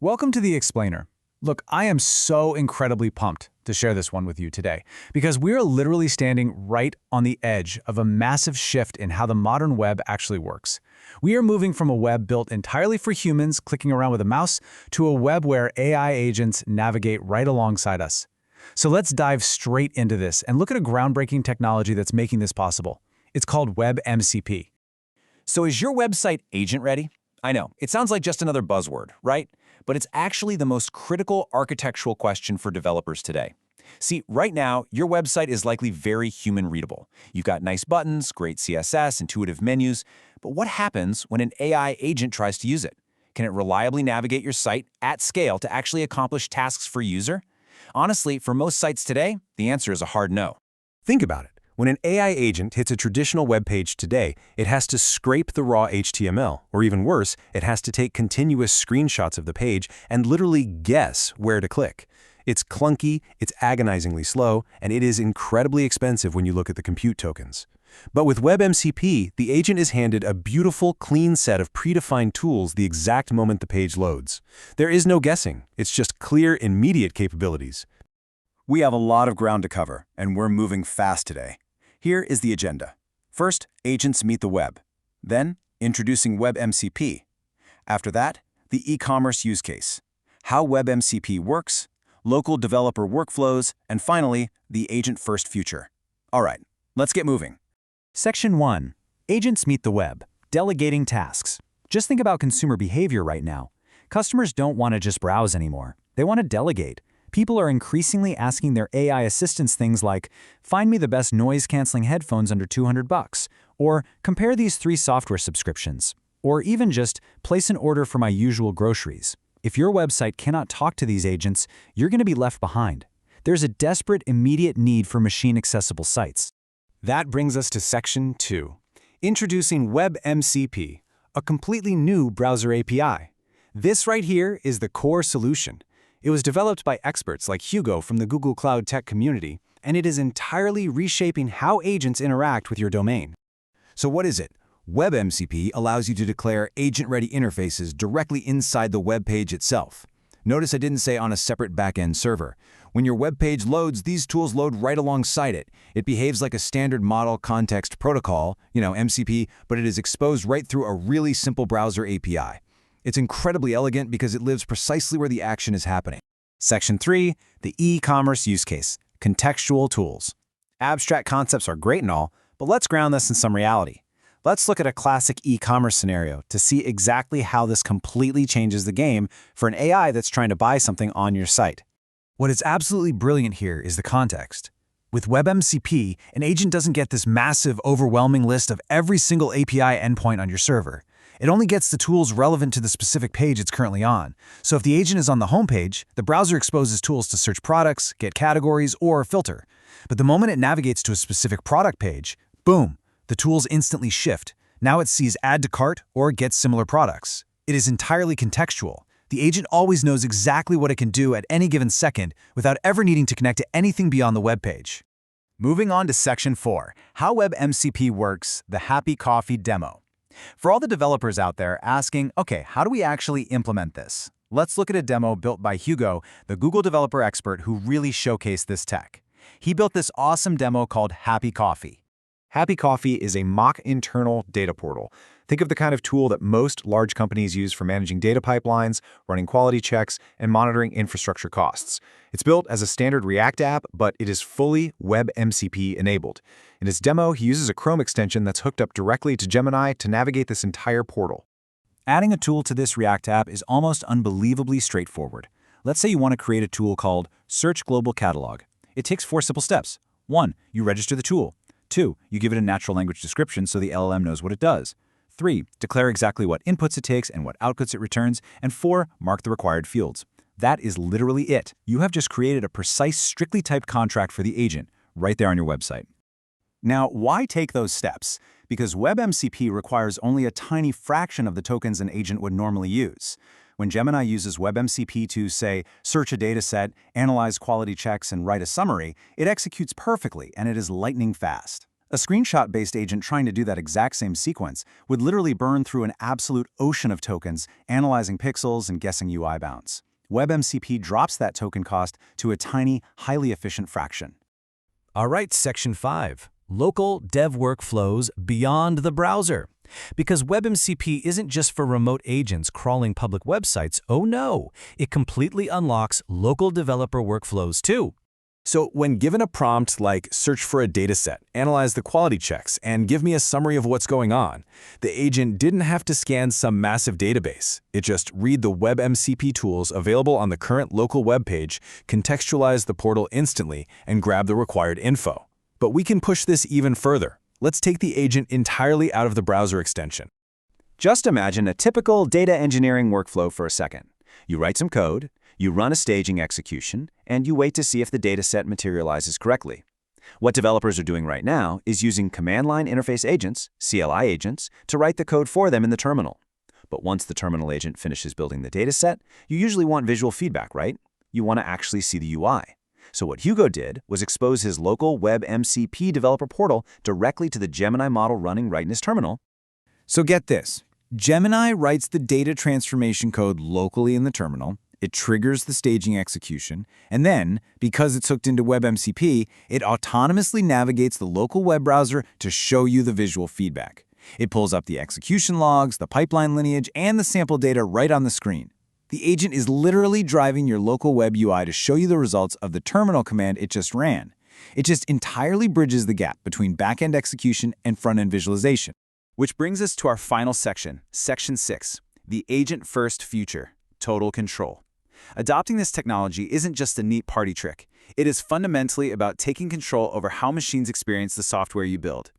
Welcome to The Explainer. Look, I am so incredibly pumped to share this one with you today because we are literally standing right on the edge of a massive shift in how the modern web actually works. We are moving from a web built entirely for humans clicking around with a mouse to a web where AI agents navigate right alongside us. So let's dive straight into this and look at a groundbreaking technology that's making this possible. It's called WebMCP. So is your website agent ready? I know, it sounds like just another buzzword, right? But it's actually the most critical architectural question for developers today. See, right now, your website is likely very human-readable. You've got nice buttons, great CSS, intuitive menus, but what happens when an AI agent tries to use it? Can it reliably navigate your site at scale to actually accomplish tasks for a user? Honestly, for most sites today, the answer is a hard no. Think about it. When an AI agent hits a traditional web page today, it has to scrape the raw HTML, or even worse, it has to take continuous screenshots of the page and literally guess where to click. It's clunky, it's agonizingly slow, and it is incredibly expensive when you look at the compute tokens. But with WebMCP, the agent is handed a beautiful, clean set of predefined tools the exact moment the page loads. There is no guessing, it's just clear, immediate capabilities. We have a lot of ground to cover, and we're moving fast today. Here is the agenda. First, agents meet the web. Then, introducing WebMCP. After that, the e-commerce use case, how WebMCP works, local developer workflows, and finally, the agent-first future. All right, let's get moving. Section 1. Agents meet the web. Delegating tasks. Just think about consumer behavior right now. Customers don't want to just browse anymore. They want to delegate. People are increasingly asking their AI assistants things like, find me the best noise-canceling headphones under $200, or compare these 3 software subscriptions, or even just place an order for my usual groceries. If your website cannot talk to these agents, you're going to be left behind. There's a desperate, immediate need for machine-accessible sites. That brings us to Section 2, introducing WebMCP, a completely new browser API. This right here is the core solution. It was developed by experts like Hugo from the Google Cloud Tech community, and it is entirely reshaping how agents interact with your domain. So what is it? WebMCP allows you to declare agent-ready interfaces directly inside the web page itself. Notice I didn't say on a separate back-end server. When your web page loads, these tools load right alongside it. It behaves like a standard model context protocol, MCP, but it is exposed right through a really simple browser API. It's incredibly elegant because it lives precisely where the action is happening. Section 3. The e-commerce use case. Contextual tools. Abstract concepts are great and all, but let's ground this in some reality. Let's look at a classic e-commerce scenario to see exactly how this completely changes the game for an AI that's trying to buy something on your site. What is absolutely brilliant here is the context. With WebMCP, an agent doesn't get this massive, overwhelming list of every single API endpoint on your server. It only gets the tools relevant to the specific page it's currently on. So if the agent is on the home page, the browser exposes tools to search products, get categories, or filter. But the moment it navigates to a specific product page, boom, the tools instantly shift. Now it sees add to cart or gets similar products. It is entirely contextual. The agent always knows exactly what it can do at any given second without ever needing to connect to anything beyond the web page. Moving on to Section 4, how WebMCP works, the Happy Coffee demo. For all the developers out there asking, okay, how do we actually implement this? Let's look at a demo built by Hugo, the Google developer expert who really showcased this tech. He built this awesome demo called Happy Coffee. Happy Coffee is a mock internal data portal. Think of the kind of tool that most large companies use for managing data pipelines, running quality checks, and monitoring infrastructure costs. It's built as a standard React app, but it is fully WebMCP enabled. In his demo, he uses a Chrome extension that's hooked up directly to Gemini to navigate this entire portal. Adding a tool to this React app is almost unbelievably straightforward. Let's say you want to create a tool called Search Global Catalog. It takes 4 simple steps. 1. You register the tool. 2. You give it a natural language description so the LLM knows what it does. 3. Declare exactly what inputs it takes and what outputs it returns. And 4. Mark the required fields. That is literally it. You have just created a precise, strictly typed contract for the agent right there on your website. Now, why take those steps? Because WebMCP requires only a tiny fraction of the tokens an agent would normally use. When Gemini uses WebMCP to, say, search a dataset, analyze quality checks, and write a summary, it executes perfectly and it is lightning fast. A screenshot-based agent trying to do that exact same sequence would literally burn through an absolute ocean of tokens, analyzing pixels and guessing UI bounds. WebMCP drops that token cost to a tiny, highly efficient fraction. All right, Section 5. Local dev workflows beyond the browser. Because WebMCP isn't just for remote agents crawling public websites, oh no, it completely unlocks local developer workflows too. So when given a prompt like search for a dataset, analyze the quality checks, and give me a summary of what's going on, the agent didn't have to scan some massive database. It just read the WebMCP tools available on the current local web page, contextualize the portal instantly, and grab the required info. But we can push this even further. Let's take the agent entirely out of the browser extension. Just imagine a typical data engineering workflow for a second. You write some code, you run a staging execution, and you wait to see if the dataset materializes correctly. What developers are doing right now is using command line interface agents, CLI agents, to write the code for them in the terminal. But once the terminal agent finishes building the dataset, you usually want visual feedback, right? You want to actually see the UI. So what Hugo did was expose his local WebMCP developer portal directly to the Gemini model running right in his terminal. So get this. Gemini writes the data transformation code locally in the terminal, it triggers the staging execution, and then, because it's hooked into WebMCP, it autonomously navigates the local web browser to show you the visual feedback. It pulls up the execution logs, the pipeline lineage, and the sample data right on the screen. The agent is literally driving your local web UI to show you the results of the terminal command it just ran. It just entirely bridges the gap between backend execution and front-end visualization. Which brings us to our final section, Section 6, the agent-first future, total control. Adopting this technology isn't just a neat party trick. It is fundamentally about taking control over how machines experience the software you build.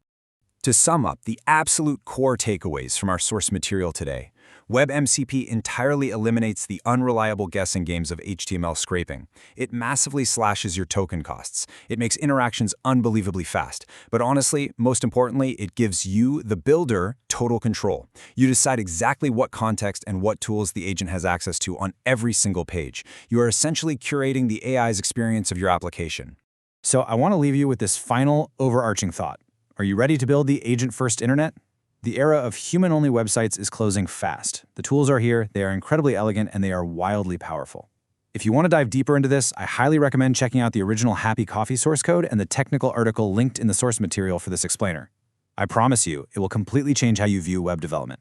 To sum up the absolute core takeaways from our source material today, WebMCP entirely eliminates the unreliable guessing games of HTML scraping. It massively slashes your token costs. It makes interactions unbelievably fast. But honestly, most importantly, it gives you, the builder, total control. You decide exactly what context and what tools the agent has access to on every single page. You are essentially curating the AI's experience of your application. So I want to leave you with this final overarching thought. Are you ready to build the agent-first internet? The era of human-only websites is closing fast. The tools are here, they are incredibly elegant, and they are wildly powerful. If you want to dive deeper into this, I highly recommend checking out the original Happy Coffee source code and the technical article linked in the source material for this explainer. I promise you, it will completely change how you view web development.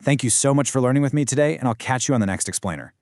Thank you so much for learning with me today, and I'll catch you on the next explainer.